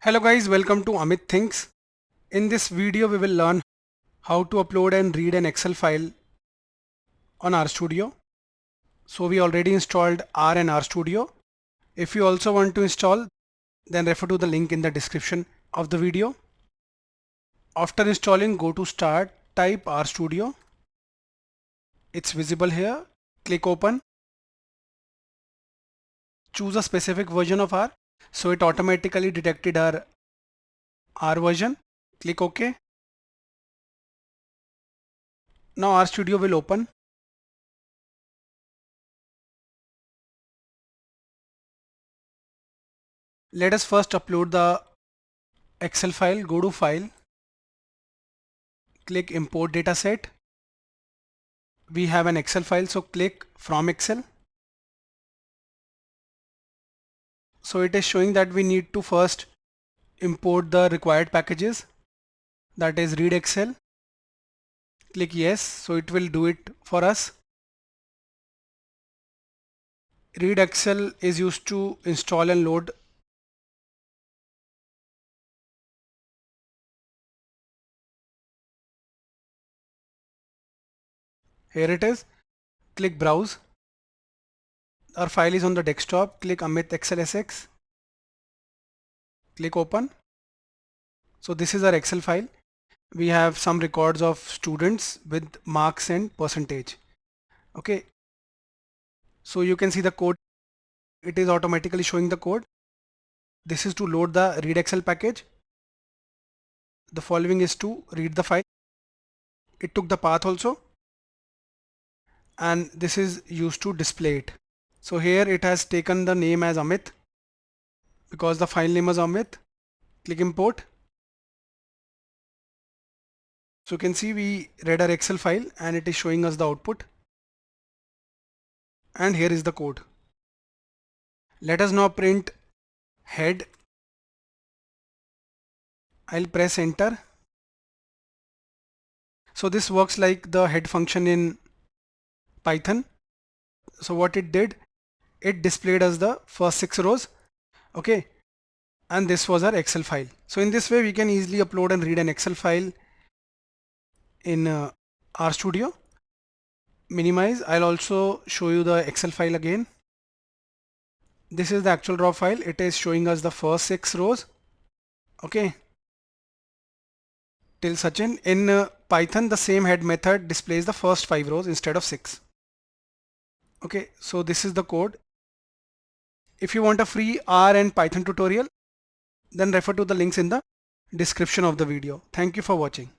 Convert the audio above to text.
Hello guys, welcome to Amit Thinks. In this video we will learn how to upload and read an Excel file on RStudio. So we already installed R and RStudio. If you also want to install, then refer to the link in the description of the video. After installing, go to Start, type RStudio. It's visible here. Click Open. Choose a specific version of R. So it automatically detected our R version. Click OK. Now RStudio will open. Let us first upload the Excel file. Go to File. Click Import Dataset. We have an Excel file, so click From Excel. So it is showing that we need to first import the required packages, that is read.excel. Click Yes, so it will do it for us. Read.excel is used to install and load here it is. Click Browse. Our file is on the desktop. Click Amit Excel SX. Click Open. So this is our Excel file. We have some records of students with marks and percentage. Okay. So you can see the code. It is automatically showing the code. This is to load the read.excel package. The following is to read the file. It took the path also. And this is used to display it. So here it has taken the name as Amit because the file name is Amit. Click Import. So you can see we read our Excel file and it is showing us the output. And here is the code. Let us now print head. I'll press enter. So this works like the head function in Python. So what it did, it displayed us the first 6 rows. Okay. And this was our Excel file. So in this way we can easily upload and read an Excel file in RStudio. Minimize. I'll also show you the Excel file again. This is the actual raw file. It is showing us the first 6 rows. Okay. Till such in Python, the same head method displays the first 5 rows instead of 6. Okay, so this is the code. If you want a free R and Python tutorial, then refer to the links in the description of the video. Thank you for watching.